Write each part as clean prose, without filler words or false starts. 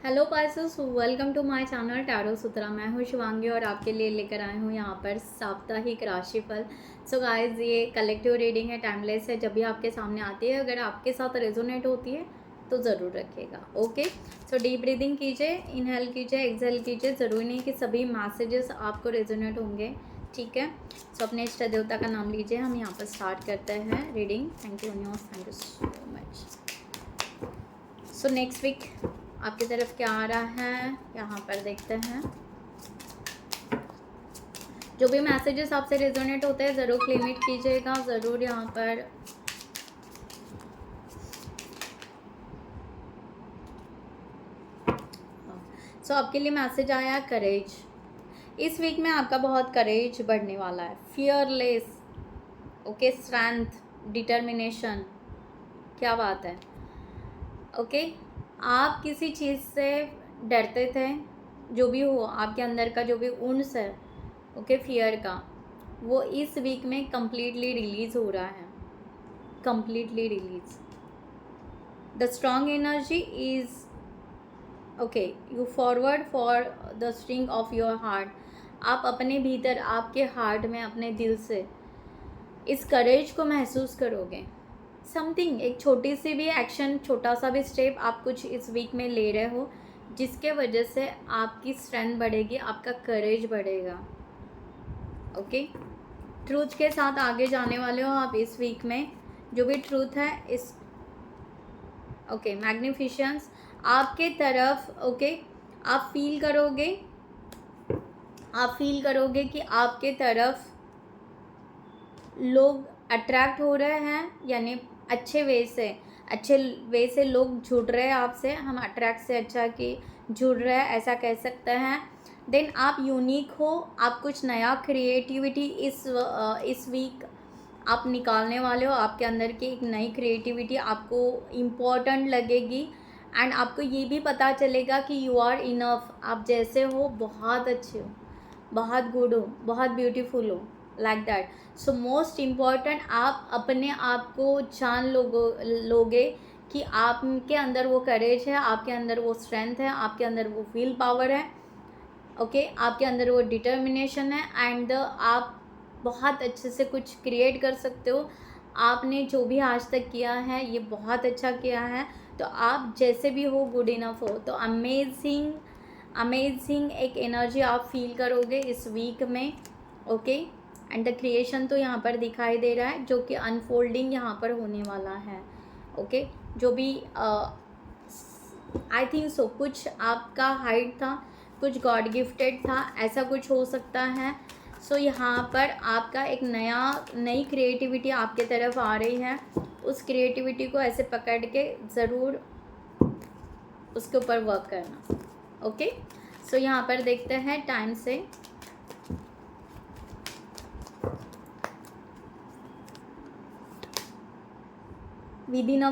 Hello Pisces, welcome to my channel tarot Sutra. मैं हूँ शिवांगी और आपके लिए लेकर आई हूँ यहाँ पर साप्ताहिक राशिफल। सो गाइस, ये कलेक्टिव रीडिंग है, टाइमलेस है। जब भी आपके सामने आती है, अगर आपके साथ रेजोनेट होती है तो ज़रूर रखिएगा। ओके, सो डीप ब्रीदिंग कीजिए, इनहेल कीजिए, एक्सहेल कीजिए। ज़रूरी नहीं कि सभी मैसेजेस आपको रेजोनेट होंगे, ठीक है। सो अपने इष्ट देवता का नाम लीजिए। हम यहाँ पर स्टार्ट करते हैं reading. Thank you universe, thank you so much. So next week आपकी तरफ क्या आ रहा है, यहाँ पर देखते हैं। जो भी मैसेजेस आपसे रेजोनेट होते हैं ज़रूर क्लेम इट कीजिएगा, ज़रूर यहाँ पर। सो आपके लिए मैसेज आया करेज। इस वीक में आपका बहुत करेज बढ़ने वाला है। फियरलेस, ओके, स्ट्रेंथ, डिटर्मिनेशन, क्या बात है। ओके, आप किसी चीज़ से डरते थे, जो भी हो आपके अंदर का जो भी उन्स है, ओके, फियर का, वो इस वीक में कम्प्लीटली रिलीज़ हो रहा है। Completely release. The strong energy is okay, you forward for the string of your heart. आप अपने भीतर, आपके हार्ट में, अपने दिल से इस करेज को महसूस करोगे। समथिंग, एक छोटी सी भी एक्शन, छोटा सा भी स्टेप आप कुछ इस वीक में ले रहे हो, जिसके वजह से आपकी स्ट्रेंथ बढ़ेगी, आपका करेज बढ़ेगा। ओके, ट्रूथ के साथ आगे जाने वाले हो आप इस वीक में। जो भी ट्रूथ है इस ओके, मैग्निफिशंस आपके तरफ। ओके, आप फील करोगे कि आपके तरफ लोग अट्रैक्ट हो रहे हैं, यानी अच्छे वे से लोग जुड़ रहे हैं आपसे। हम अट्रैक्ट से अच्छा कि जुड़ रहे हैं, ऐसा कह सकते हैं। देन आप यूनिक हो, आप कुछ नया क्रिएटिविटी इस वीक आप निकालने वाले हो। आपके अंदर की एक नई क्रिएटिविटी आपको इम्पॉर्टेंट लगेगी, एंड आपको ये भी पता चलेगा कि यू आर इनफ। आप जैसे हो बहुत अच्छे हो, बहुत गुड हो, बहुत ब्यूटीफुल हो, like that. So most important, आप अपने आप को जान लोगे कि आपके अंदर वो करेज है, आपके अंदर वो स्ट्रेंथ है, आपके अंदर वो विल पावर है। ओके, आपके अंदर वो डिटर्मिनेशन है, एंड आप बहुत अच्छे से कुछ क्रिएट कर सकते हो। आपने जो भी आज तक किया है ये बहुत अच्छा किया है, तो आप जैसे भी हो गुड इनफ हो। तो अमेजिंग अमेजिंग एक एनर्जी आप फील करोगे इस वीक में। ओके, एंड द क्रिएशन तो यहाँ पर दिखाई दे रहा है, जो कि अनफोल्डिंग यहाँ पर होने वाला है। ओके, जो भी आई थिंक सो कुछ आपका हाइट था, कुछ गॉड गिफ्टेड था, ऐसा कुछ हो सकता है। सो यहाँ पर आपका एक नई क्रिएटिविटी आपके तरफ आ रही है। उस क्रिएटिविटी को ऐसे पकड़ के ज़रूर उसके ऊपर वर्क करना। ओके, सो यहाँ पर देखते हैं टाइम से। विद इन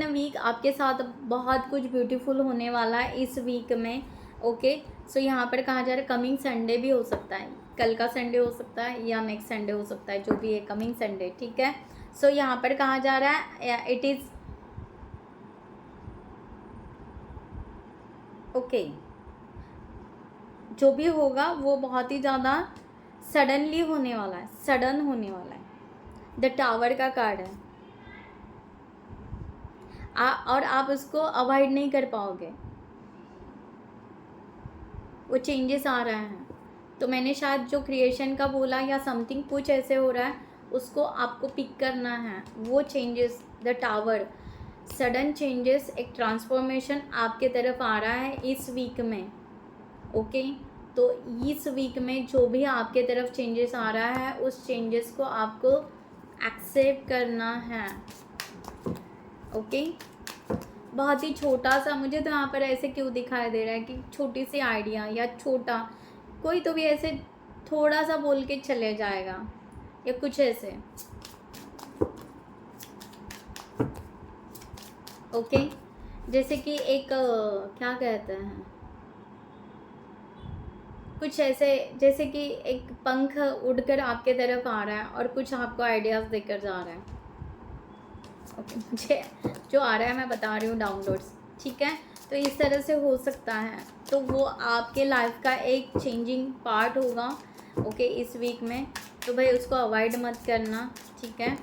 अ वीक आपके साथ बहुत कुछ ब्यूटीफुल होने वाला है इस वीक में। ओके, सो यहाँ पर कहा जा रहा है कमिंग संडे भी हो सकता है, कल का संडे हो सकता है या नेक्स्ट संडे हो सकता है, जो भी है कमिंग संडे, ठीक है। सो यहाँ पर कहा जा रहा है इट इज़ ओके, जो भी होगा वो बहुत ही ज़्यादा सडनली होने वाला है, सडन होने वाला है। द टावर का कार्ड है, और आप उसको अवॉइड नहीं कर पाओगे। वो चेंजेस आ रहे हैं, तो मैंने शायद जो क्रिएशन का बोला या समथिंग कुछ ऐसे हो रहा है, उसको आपको पिक करना है। वो changes, the tower, sudden changes, एक ट्रांसफॉर्मेशन आपके तरफ आ रहा है इस वीक में। ओके, तो इस वीक में जो भी आपके तरफ चेंजेस आ रहा है, उस चेंजेस को आपको एक्सेप्ट करना है। ओके, बहुत ही छोटा सा, मुझे तो यहाँ पर ऐसे क्यों दिखाई दे रहा है कि छोटी सी आइडिया या छोटा कोई तो भी ऐसे थोड़ा सा बोल के चले जाएगा या कुछ ऐसे। ओके, जैसे कि एक क्या कहते हैं, कुछ ऐसे जैसे कि एक पंख उड़कर आपके तरफ आ रहा है और कुछ आपको आइडियाज़ देकर जा रहा है। ओके, मुझे जो आ रहा है मैं बता रही हूँ डाउनलोड्स, ठीक है। तो इस तरह से हो सकता है, तो वो आपके लाइफ का एक चेंजिंग पार्ट होगा ओके इस वीक में। तो भाई उसको अवॉइड मत करना, ठीक है।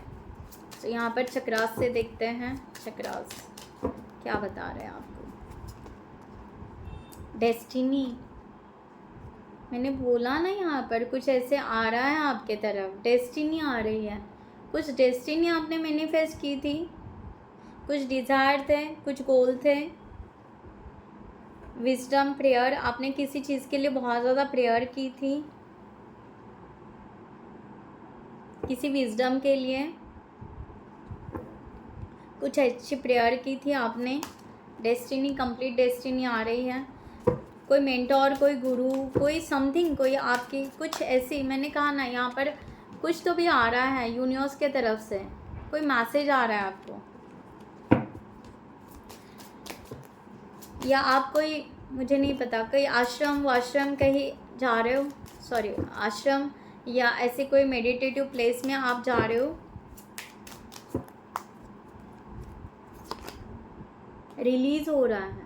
तो यहाँ पर चक्रास से देखते हैं, चक्रास क्या बता रहे हैं आपको। डेस्टिनी, मैंने बोला ना यहाँ पर कुछ ऐसे आ रहा है आपके तरफ, डेस्टिनी आ रही है, कुछ डेस्टिनी आपने मैनिफेस्ट की थी, कुछ डिज़ायर थे, कुछ गोल थे। विजडम प्रेयर, आपने किसी चीज़ के लिए बहुत ज़्यादा प्रेयर की थी, किसी विजडम के लिए कुछ अच्छी प्रेयर की थी आपने। डेस्टिनी, कंप्लीट डेस्टिनी आ रही है। कोई मेंटोर, कोई गुरु, कोई समथिंग, कोई आपकी कुछ ऐसी, मैंने कहा ना यहाँ पर कुछ तो भी आ रहा है यूनिवर्स के तरफ से, कोई मैसेज आ रहा है आपको, या आप कोई, मुझे नहीं पता, कोई आश्रम वाश्रम कहीं जा रहे हो, सॉरी आश्रम या ऐसे कोई मेडिटेटिव प्लेस में आप जा रहे हो। रिलीज हो रहा है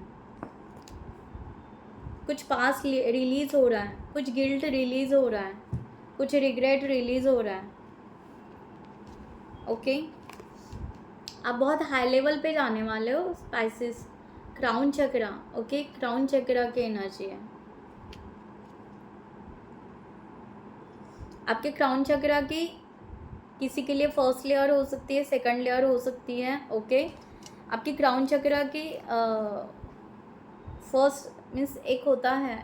कुछ, पास रिलीज हो रहा है, कुछ गिल्ट रिलीज हो रहा है, कुछ रिग्रेट रिलीज हो रहा है ओके। आप बहुत हाई लेवल पे जाने वाले हो स्पाइसिस। क्राउन चक्रा ओके, क्राउन चक्रा की एनर्जी है आपके क्राउन चक्रा की। किसी के लिए फर्स्ट लेयर हो सकती है, सेकंड लेयर हो सकती है ओके। आपकी क्राउन चक्रा की फर्स्ट मीन्स एक होता है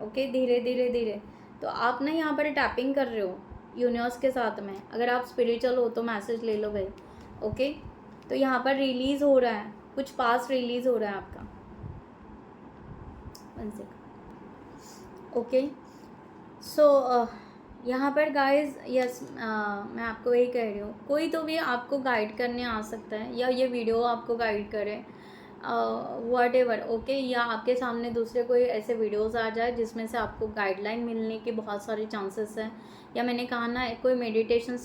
ओके, धीरे धीरे धीरे। तो आप ना यहाँ पर टैपिंग कर रहे हो यूनिवर्स के साथ में, अगर आप स्पिरिचुअल हो तो मैसेज ले लो भाई ओके। तो यहाँ पर रिलीज हो रहा है, कुछ पास रिलीज हो रहा है आपका, वन सेकंड ओके। सो यहाँ पर गाइज यस, मैं आपको वही कह रही हूँ, कोई तो भी आपको गाइड करने आ सकता है, या ये वीडियो आपको गाइड करे वॉट एवर ओके, या आपके सामने दूसरे कोई ऐसे वीडियोस आ जाए जिसमें से आपको गाइडलाइन मिलने के बहुत सारे चांसेस हैं। या मैंने कहा ना कोई मेडिटेशन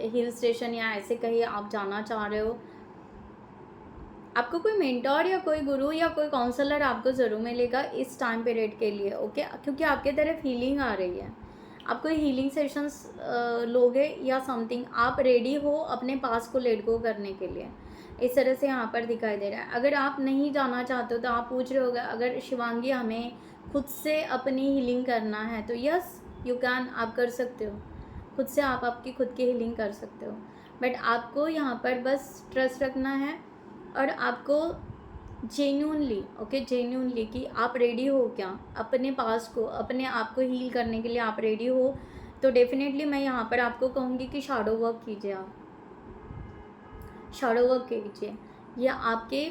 हिल स्टेशन या ऐसे कहीं आप जाना चाह रहे हो, आपको कोई मेंटोर या कोई गुरु या कोई काउंसलर आपको ज़रूर मिलेगा इस टाइम पीरियड के लिए ओके, क्योंकि आपके तरफ हीलिंग आ रही है। आप कोई हीलिंग सेशंस लोगे या समथिंग, आप रेडी हो अपने पास को लेट गो करने के लिए, इस तरह से यहाँ पर दिखाई दे रहा है। अगर आप नहीं जाना चाहते हो तो आप पूछ रहे होगे अगर शिवांगी हमें खुद से अपनी हीलिंग करना है तो यस यू कैन, आप कर सकते हो खुद से, आप आपकी खुद की हीलिंग कर सकते हो। बट आपको यहाँ पर बस ट्रस्ट रखना है और आपको जेन्यूनली ओके, जेन्यूनली कि आप रेडी हो क्या अपने पास को, अपने आप को हील करने के लिए आप रेडी हो, तो डेफिनेटली मैं यहाँ पर आपको कहूँगी कि शैडो वर्क कीजिए, आप शैडो वर्क कीजिए, या आपके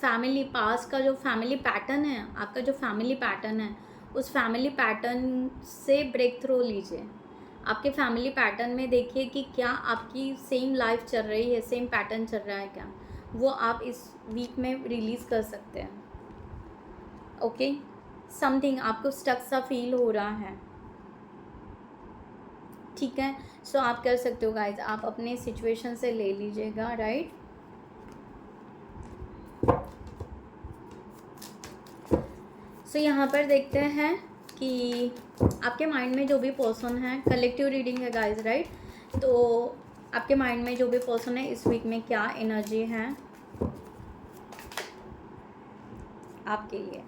फैमिली पास का जो फैमिली पैटर्न है, आपका जो फैमिली पैटर्न है उस फैमिली पैटर्न से ब्रेक थ्रू लीजिए। आपके फैमिली पैटर्न में देखिए कि क्या आपकी सेम लाइफ चल रही है, सेम पैटर्न चल रहा है क्या, वो आप इस वीक में रिलीज़ कर सकते हैं ओके। समथिंग आपको स्टक सा फील हो रहा है, ठीक है। सो आप कर सकते हो गाइज, आप अपने सिचुएशन से ले लीजिएगा राइट। सो यहाँ पर देखते हैं कि आपके माइंड में जो भी पर्सन है, कलेक्टिव रीडिंग है गाइज राइट, तो आपके माइंड में जो भी पर्सन है इस वीक में क्या एनर्जी है आपके लिए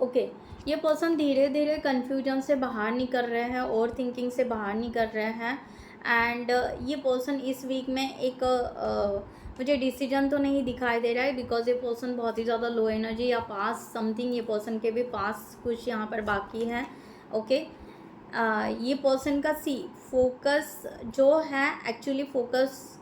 ओके। ये पर्सन धीरे धीरे कन्फ्यूजन से बाहर निकल रहे हैं, ओवर थिंकिंग से बाहर निकल रहे हैं, एंड ये पर्सन इस वीक में एक मुझे डिसीजन तो नहीं दिखाई दे रहा है बिकॉज ये पर्सन बहुत ही ज़्यादा लो एनर्जी या पास समथिंग, ये पर्सन के भी पास कुछ यहाँ पर बाकी है ओके। ये पर्सन का फोकस जो है, एक्चुअली फोकस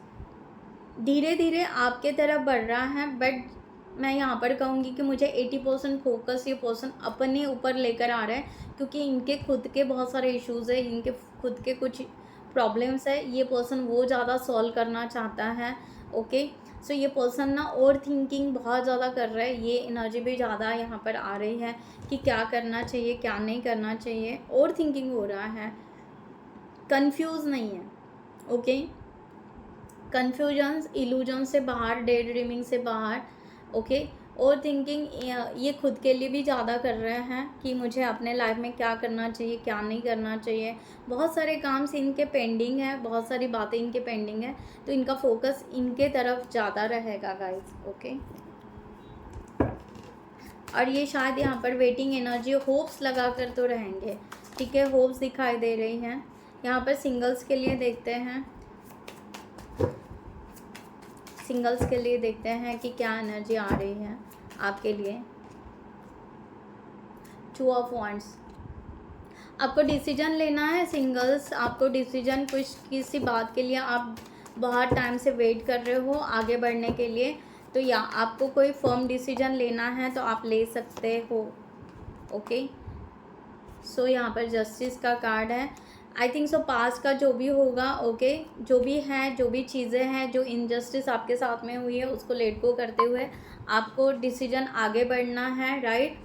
धीरे धीरे आपके तरफ बढ़ रहा है, बट मैं यहाँ पर कहूँगी कि मुझे 80% फोकस ये पर्सन अपने ऊपर लेकर आ रहा है, क्योंकि इनके खुद के बहुत सारे इश्यूज़ है, इनके खुद के कुछ प्रॉब्लम्स है, ये पर्सन वो ज़्यादा सॉल्व करना चाहता है ओके। सो ये पर्सन ना ओवर थिंकिंग बहुत ज़्यादा कर रहा है, ये एनर्जी भी ज़्यादा यहाँ पर आ रही है कि क्या करना चाहिए क्या नहीं करना चाहिए, ओवर थिंकिंग हो रहा है, कंफ्यूज नहीं है ओके। कन्फ्यूजन्स, इल्यूजन से बाहर, डे ड्रीमिंग से बाहर, ओके। ओवर थिंकिंग ये खुद के लिए भी ज़्यादा कर रहे हैं कि मुझे अपने लाइफ में क्या करना चाहिए, क्या नहीं करना चाहिए। बहुत सारे काम से इनके पेंडिंग है, बहुत सारी बातें इनके पेंडिंग है, तो इनका फोकस इनके तरफ ज़्यादा रहेगा गाइस, ओके। और ये शायद यहाँ पर वेटिंग एनर्जी, होप्स लगा कर तो रहेंगे, ठीक है, होप्स दिखाई दे रही हैं। यहाँ पर सिंगल्स के लिए देखते हैं, सिंगल्स के लिए देखते हैं कि क्या एनर्जी आ रही है आपके लिए। 2 ऑफ वांड्स, आपको डिसीजन लेना है सिंगल्स, आपको डिसीजन कुछ किसी बात के लिए आप बहुत टाइम से वेट कर रहे हो आगे बढ़ने के लिए, तो या आपको कोई फर्म डिसीजन लेना है तो आप ले सकते हो, ओके। सो यहाँ पर जस्टिस का कार्ड है। आई थिंक सो पास का जो भी होगा, ओके, जो भी है, जो भी चीज़ें हैं, जो इनजस्टिस आपके साथ में हुई है उसको लेट गो करते हुए आपको डिसीजन आगे बढ़ना है, राइट।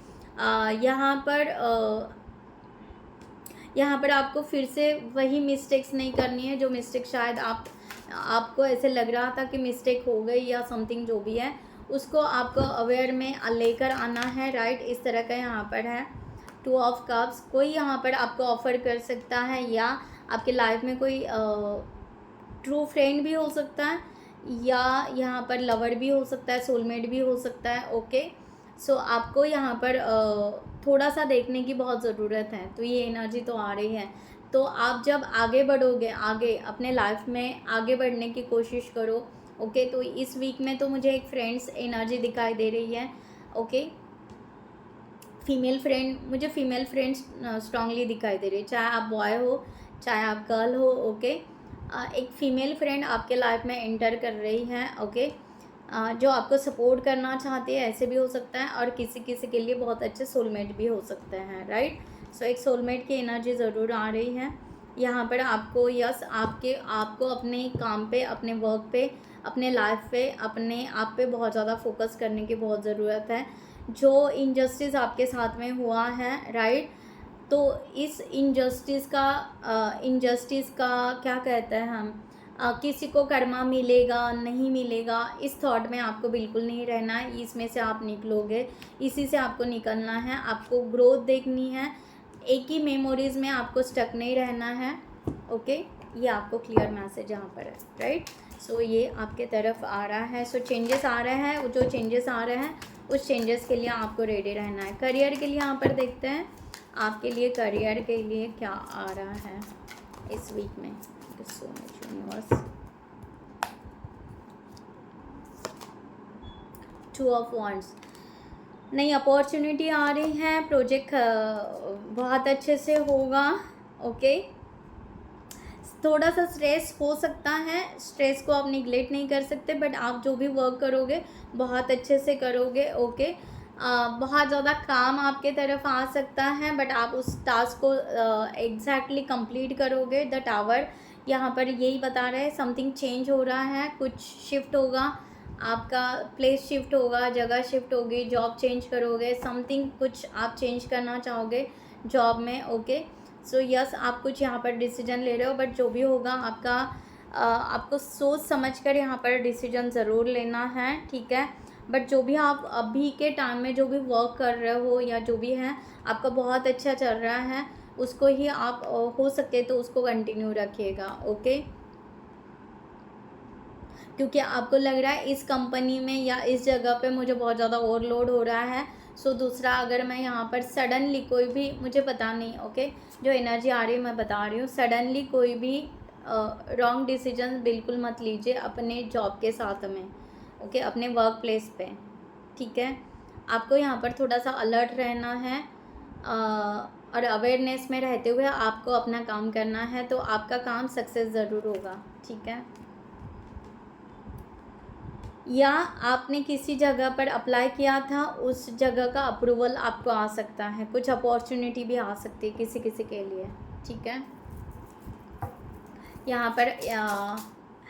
यहाँ पर आपको फिर से वही मिस्टेक्स नहीं करनी है जो मिस्टेक शायद आपको ऐसे लग रहा था कि मिस्टेक हो गई या समथिंग, जो भी है उसको आपको अवेयर में लेकर आना है, राइट। इस तरह का यहाँ पर है 2 ऑफ कप्स। कोई यहाँ पर आपको ऑफ़र कर सकता है, या आपके लाइफ में कोई ट्रू फ्रेंड भी हो सकता है, या यहाँ पर लवर भी हो सकता है, सोलमेट भी हो सकता है, ओके। सो आपको यहाँ पर थोड़ा सा देखने की बहुत ज़रूरत है, तो ये एनर्जी तो आ रही है। तो आप जब आगे बढ़ोगे, आगे अपने लाइफ में आगे बढ़ने की कोशिश करो, ओके। तो इस वीक में तो मुझे एक फ्रेंड्स एनर्जी दिखाई दे रही है, ओके। मुझे फीमेल फ्रेंड्स स्ट्रांगली दिखाई दे रही है, चाहे आप बॉय हो चाहे आप गर्ल हो, ओके। एक फीमेल फ्रेंड आपके लाइफ में एंटर कर रही है, ओके। जो आपको सपोर्ट करना चाहती है, ऐसे भी हो सकता है, और किसी किसी के लिए बहुत अच्छे सोलमेट भी हो सकते हैं, राइट। सो एक सोलमेट की एनर्जी ज़रूर आ रही है यहाँ पर आपको। यस, आपको अपने काम पे, अपने वर्क पे, अपने लाइफ पे, अपने आप पे बहुत ज़्यादा फोकस करने की बहुत ज़रूरत है। जो इनजस्टिस आपके साथ में हुआ है, राइट, तो इस इनजस्टिस का क्या कहते हैं हम, किसी को कर्मा मिलेगा नहीं मिलेगा, इस थॉट में आपको बिल्कुल नहीं रहना है। इसमें से आप निकलोगे, इसी से आपको निकलना है, आपको ग्रोथ देखनी है, एक ही मेमोरीज़ में आपको स्टक नहीं रहना है, ओके। ये आपको क्लियर मैसेज यहाँ पर है, राइट। सो ये आपके तरफ आ रहा है। सो चेंजेस आ रहे हैं, जो चेंजेस आ रहे हैं उस चेंजेस के लिए आपको रेडी रहना है। करियर के लिए यहाँ पर देखते हैं आपके लिए, करियर के लिए क्या आ रहा है इस वीक में। So much universe. 2 of wands, नई अपॉर्चुनिटी आ रही है, प्रोजेक्ट बहुत अच्छे से होगा, ओके। थोड़ा सा स्ट्रेस हो सकता है, स्ट्रेस को आप निगलेक्ट नहीं कर सकते, बट आप जो भी वर्क करोगे बहुत अच्छे से करोगे, ओके। बहुत ज़्यादा काम आपके तरफ आ सकता है, बट आप उस टास्क को एग्जैक्टली कंप्लीट करोगे। द टावर यहाँ पर यही बता रहे हैं, समथिंग चेंज हो रहा है, कुछ शिफ्ट होगा, आपका प्लेस शिफ्ट होगा, जगह शिफ्ट होगी, जॉब चेंज करोगे, समथिंग कुछ आप चेंज करना चाहोगे जॉब में, ओके। सो यस, आप कुछ यहाँ पर डिसीजन ले रहे हो, बट जो भी होगा आपको सोच समझ कर यहाँ पर डिसीजन ज़रूर लेना है, ठीक है। बट जो भी आप अभी के टाइम में जो भी वर्क कर रहे हो या जो भी है आपका बहुत अच्छा चल रहा है, उसको ही आप हो सके तो उसको कंटिन्यू रखिएगा, ओके। क्योंकि आपको लग रहा है इस कंपनी में या इस जगह पे मुझे बहुत ज़्यादा ओवरलोड हो रहा है। सो दूसरा, अगर मैं यहाँ पर सडनली कोई भी, मुझे पता नहीं, ओके, जो एनर्जी आ रही है मैं बता रही हूँ, सडनली कोई भी रॉन्ग डिसीजन बिल्कुल मत लीजिए अपने जॉब के साथ में, ओके, अपने वर्क प्लेस पे, ठीक है। आपको यहाँ पर थोड़ा सा अलर्ट रहना है, और अवेयरनेस में रहते हुए आपको अपना काम करना है, तो आपका काम सक्सेस ज़रूर होगा, ठीक है। या आपने किसी जगह पर अप्लाई किया था, उस जगह का अप्रूवल आपको आ सकता है, कुछ अपॉर्चुनिटी भी आ सकती है किसी किसी के लिए, ठीक है। यहाँ पर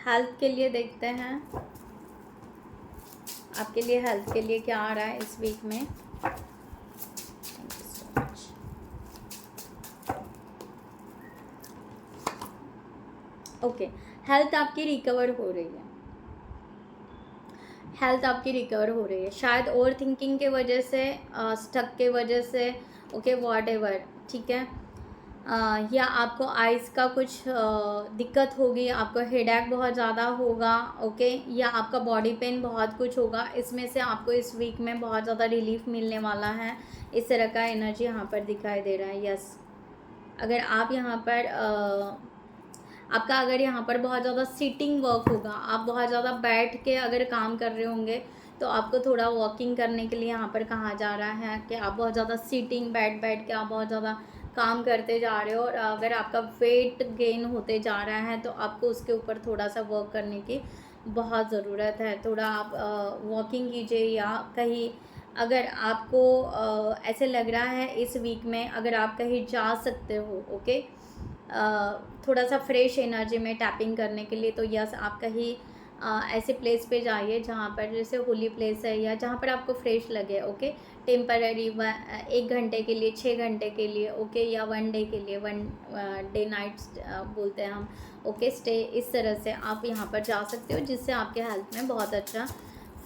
हेल्थ के लिए देखते हैं आपके लिए, हेल्थ के लिए क्या आ रहा है इस वीक में। Thank you so much. Okay, health आपकी रिकवर हो रही है, हेल्थ आपकी रिकवर हो रही है, शायद ओवर थिंकिंग के वजह से, स्टक के वजह से, ओके वॉट एवर, ठीक है। या आपको आइज़ का कुछ दिक्कत होगी, आपको हेडेक बहुत ज़्यादा होगा, ओके, या आपका बॉडी पेन बहुत कुछ होगा, इसमें से आपको इस वीक में बहुत ज़्यादा रिलीफ मिलने वाला है। इस तरह का एनर्जी यहाँ पर दिखाई दे रहा है। यस, अगर आप यहाँ पर आपका अगर यहाँ पर बहुत ज़्यादा सीटिंग वर्क होगा, आप बहुत ज़्यादा बैठ के अगर काम कर रहे होंगे, तो आपको थोड़ा वॉकिंग करने के लिए यहाँ पर कहा जा रहा है कि आप बहुत ज़्यादा सीटिंग बैठ बैठ के आप बहुत ज़्यादा काम करते जा रहे हो, और अगर आपका वेट गेन होते जा रहा है तो आपको उसके ऊपर थोड़ा सा वर्क करने की बहुत ज़रूरत है। थोड़ा आप वॉकिंग कीजिए, या कहीं अगर आपको ऐसे लग रहा है इस वीक में अगर आप कहीं जा सकते हो, ओके, थोड़ा सा फ्रेश एनर्जी में टैपिंग करने के लिए, तो यस आप कहीं ऐसे प्लेस पे जाइए जहाँ पर जैसे होली प्लेस है, या जहाँ पर आपको फ्रेश लगे, ओके, टेम्पररी 1 घंटे के लिए, 6 घंटे के लिए, ओके, या 1 डे के लिए, 1 डे नाइट्स बोलते हैं हम, ओके, स्टे, इस तरह से आप यहाँ पर जा सकते हो, जिससे आपके हेल्थ में बहुत अच्छा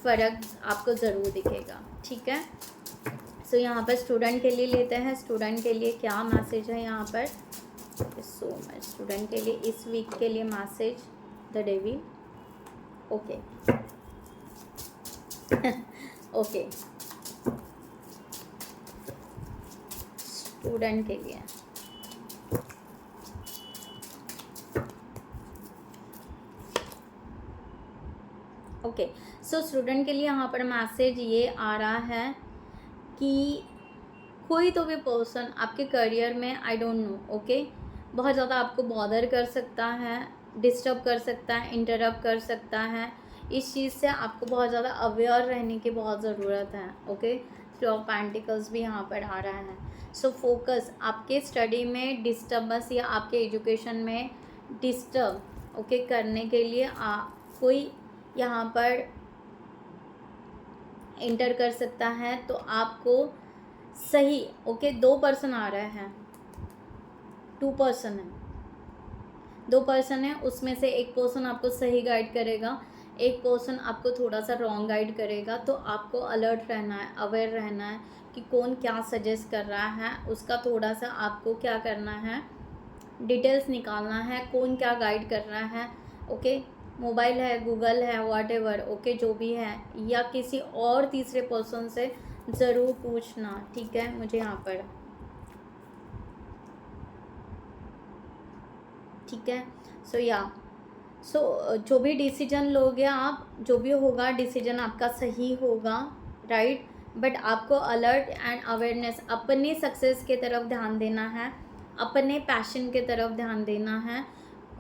फ़र्क आपको ज़रूर दिखेगा, ठीक है। सो यहाँ पर स्टूडेंट के लिए लेते हैं, स्टूडेंट के लिए क्या मैसेज है यहाँ पर। सो मच स्टूडेंट के लिए इस वीक के लिए message, the devil, okay okay, student के लिए ओके। सो स्टूडेंट के लिए यहाँ पर मैसेज ये आ रहा है कि कोई तो भी पर्सन आपके करियर में, आई डोंट नो, ओके, बहुत ज़्यादा आपको बॉदर कर सकता है, डिस्टर्ब कर सकता है, इंटरप्ट कर सकता है। इस चीज़ से आपको बहुत ज़्यादा अवेयर रहने की बहुत ज़रूरत है, ओके। थ्री ऑफ पेंटिकल्स भी यहाँ पर आ रहा है। सो फोकस, आपके स्टडी में डिस्टर्बेंस या आपके एजुकेशन में डिस्टर्ब, ओके, करने के लिए कोई यहाँ पर एंटर कर सकता है, तो आपको सही, ओके, 2 पर्सन आ रहे हैं, 2 पर्सन है, 2 पर्सन है, उसमें से एक पर्सन आपको सही गाइड करेगा, एक पर्सन आपको थोड़ा सा रॉन्ग गाइड करेगा। तो आपको अलर्ट रहना है, अवेयर रहना है कि कौन क्या सजेस्ट कर रहा है, उसका थोड़ा सा आपको क्या करना है, डिटेल्स निकालना है, कौन क्या गाइड कर रहा है, ओके, मोबाइल है, गूगल है, वॉट एवर, ओके, जो भी है, या किसी और तीसरे पर्सन से ज़रूर पूछना, ठीक है। मुझे यहाँ पर, ठीक है। सो जो भी डिसीजन लोगे आप, जो भी होगा डिसीजन आपका सही होगा, राइट, बट आपको अलर्ट एंड अवेयरनेस, अपनी सक्सेस की तरफ ध्यान देना है, अपने पैशन की तरफ ध्यान देना है।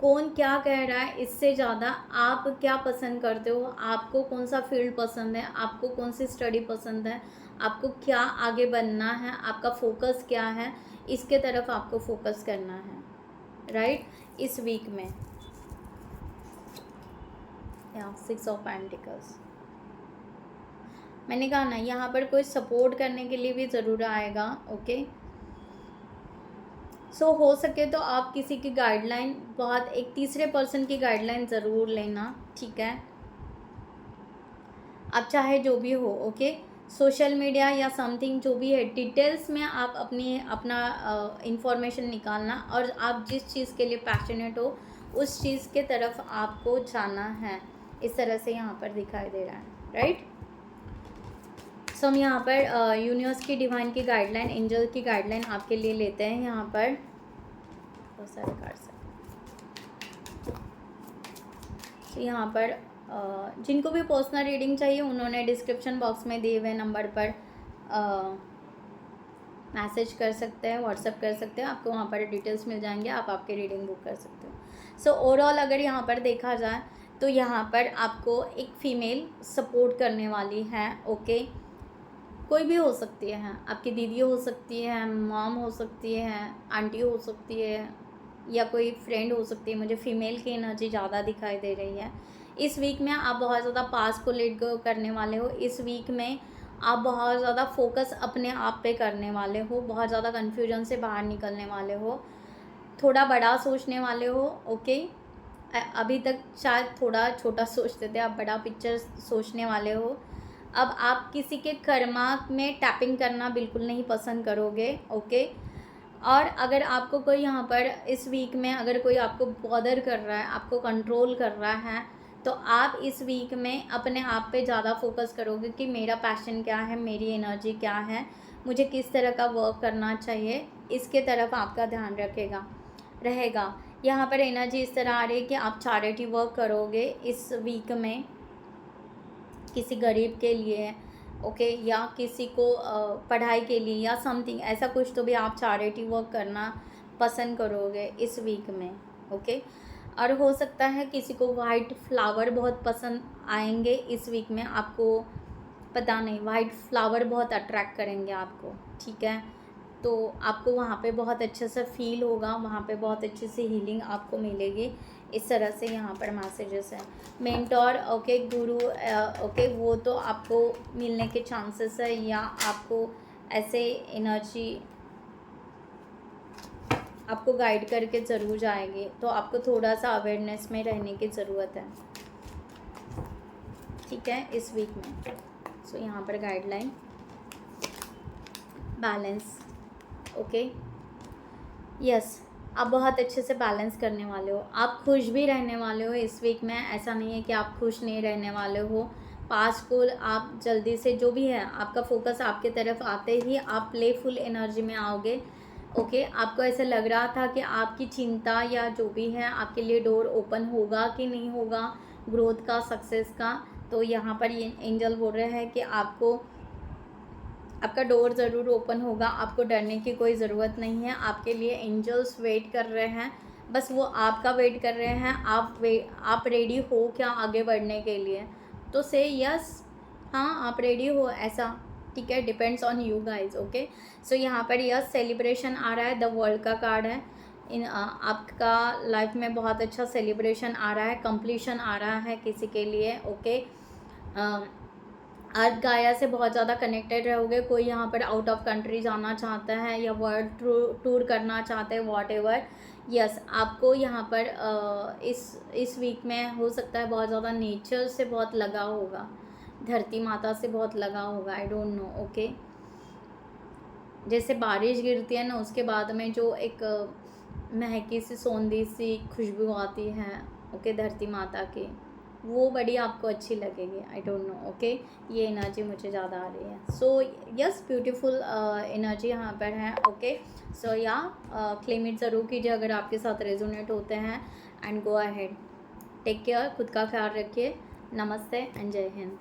कौन क्या कह रहा है इससे ज़्यादा आप क्या पसंद करते हो, आपको कौन सा फील्ड पसंद है, आपको कौन सी स्टडी पसंद है, आपको क्या आगे बनना है, आपका फोकस क्या है, इसके तरफ आपको फोकस करना है, राइट, इस वीक में। या 6 ऑफ पेंटिकल्स, मैंने कहा ना यहाँ पर कोई सपोर्ट करने के लिए भी ज़रूर आएगा, ओके। सो हो सके तो आप किसी की गाइडलाइन, बहुत एक तीसरे पर्सन की गाइडलाइन ज़रूर लेना, ठीक है। आप चाहे जो भी हो, ओके, सोशल मीडिया या समथिंग जो भी है, डिटेल्स में आप अपना इंफॉर्मेशन निकालना, और आप जिस चीज़ के लिए पैशनेट हो उस चीज़ के तरफ आपको जाना है, इस तरह से यहाँ पर दिखाई दे रहा है, राइट। सो हम यहाँ पर यूनिवर्स की, डिवाइन की गाइडलाइन, एंजल की गाइडलाइन आपके लिए लेते हैं यहाँ पर, बहुत सारे कार्ड्स हैं। तो यहाँ पर जिनको भी पर्सनल रीडिंग चाहिए उन्होंने डिस्क्रिप्शन बॉक्स में दिए हुए नंबर पर मैसेज कर सकते हैं, व्हाट्सएप कर सकते हैं, आपको वहाँ पर डिटेल्स मिल जाएंगे, आप आपके रीडिंग बुक कर सकते हो। सो ओवरऑल अगर यहाँ पर देखा जाए तो यहाँ पर आपको एक फ़ीमेल सपोर्ट करने वाली है, ओके, कोई भी हो सकती है, आपकी दीदी हो सकती है, मॉम हो सकती है, आंटी हो सकती है, या कोई फ्रेंड हो सकती है। मुझे फ़ीमेल की एनर्जी ज़्यादा दिखाई दे रही है। इस वीक में आप बहुत ज़्यादा पास्ट को लेट गो करने वाले हो, इस वीक में आप बहुत ज़्यादा फोकस अपने आप पे करने वाले हो, बहुत ज़्यादा कन्फ्यूजन से बाहर निकलने वाले हो, थोड़ा बड़ा सोचने वाले हो, ओके, अभी तक शायद थोड़ा छोटा सोचते थे, आप बड़ा पिक्चर सोचने वाले हो। अब आप किसी के कर्मा में टैपिंग करना बिल्कुल नहीं पसंद करोगे, ओके। और अगर आपको कोई यहाँ पर इस वीक में अगर कोई आपको बॉदर कर रहा है, आपको कंट्रोल कर रहा है, तो आप इस वीक में अपने आप पे ज़्यादा फोकस करोगे कि मेरा पैशन क्या है, मेरी एनर्जी क्या है, मुझे किस तरह का वर्क करना चाहिए, इसके तरफ आपका ध्यान रहेगा। यहाँ पर एनर्जी इस तरह आ रही है कि आप चैरिटी वर्क करोगे इस वीक में किसी गरीब के लिए, ओके, या किसी को पढ़ाई के लिए या समथिंग ऐसा कुछ, तो भी आप चैरिटी वर्क करना पसंद करोगे इस वीक में, ओके। और हो सकता है किसी को वाइट फ्लावर बहुत पसंद आएंगे इस वीक में, आपको पता नहीं, वाइट फ्लावर बहुत अट्रैक्ट करेंगे आपको, ठीक है। तो आपको वहाँ पे बहुत अच्छे से फील होगा, वहाँ पे बहुत अच्छी सी हीलिंग आपको मिलेगी। इस तरह से यहाँ पर मैसेजेस हैं। मेंटोर, ओके, गुरु, ओके, वो तो आपको मिलने के चांसेस है, या आपको ऐसे एनर्जी आपको गाइड करके ज़रूर जाएगी। तो आपको थोड़ा सा अवेयरनेस में रहने की ज़रूरत है, ठीक है, इस वीक में। सो यहाँ पर गाइडलाइन, बैलेंस, ओके, यस, आप बहुत अच्छे से बैलेंस करने वाले हो। आप खुश भी रहने वाले हो इस वीक में, ऐसा नहीं है कि आप खुश नहीं रहने वाले हो। पास्ट को आप जल्दी से, जो भी है आपका फोकस आपके तरफ आते ही आप प्लेफुल एनर्जी में आओगे, ओके। आपको ऐसा लग रहा था कि आपकी चिंता या जो भी है आपके लिए डोर ओपन होगा कि नहीं होगा ग्रोथ का, सक्सेस का। तो यहाँ पर ये एंजल बोल रहे हैं कि आपका डोर ज़रूर ओपन होगा, आपको डरने की कोई ज़रूरत नहीं है। आपके लिए एंजल्स वेट कर रहे हैं, बस वो आपका वेट कर रहे हैं। आप रेडी हो क्या आगे बढ़ने के लिए? तो से यस, हाँ आप रेडी हो, ऐसा, ठीक है, depends on you guys, okay. So यहाँ पर यस सेलिब्रेशन आ रहा है, द वर्ल्ड का कार्ड है। आपका लाइफ में बहुत अच्छा सेलिब्रेशन आ रहा है, कंप्लीशन आ रहा है किसी के लिए, ओके। अर्थ गाया से बहुत ज़्यादा कनेक्टेड रहोगे। कोई यहाँ पर आउट ऑफ कंट्री जाना चाहता है या वर्ल्ड टूर करना चाहते हैं, वॉट एवर, यस, आपको यहाँ पर इस वीक में हो सकता है बहुत ज़्यादा नेचर से बहुत लगा होगा, धरती माता से बहुत लगा होगा, आई डोंट नो, ओके। जैसे बारिश गिरती है ना, उसके बाद में जो एक महकी सी सौंधी सी खुशबू आती है, ओके, धरती माता की, वो बड़ी आपको अच्छी लगेगी, आई डोंट नो, ओके। ये एनर्जी मुझे ज़्यादा आ रही है। सो यस, ब्यूटीफुल एनर्जी यहाँ पर है, ओके। सो या क्लेम इट ज़रूर कीजिए अगर आपके साथ रेजोनेट होते हैं, and go ahead, take care, खुद का ख्याल रखिए। नमस्ते एंड जय हिंद।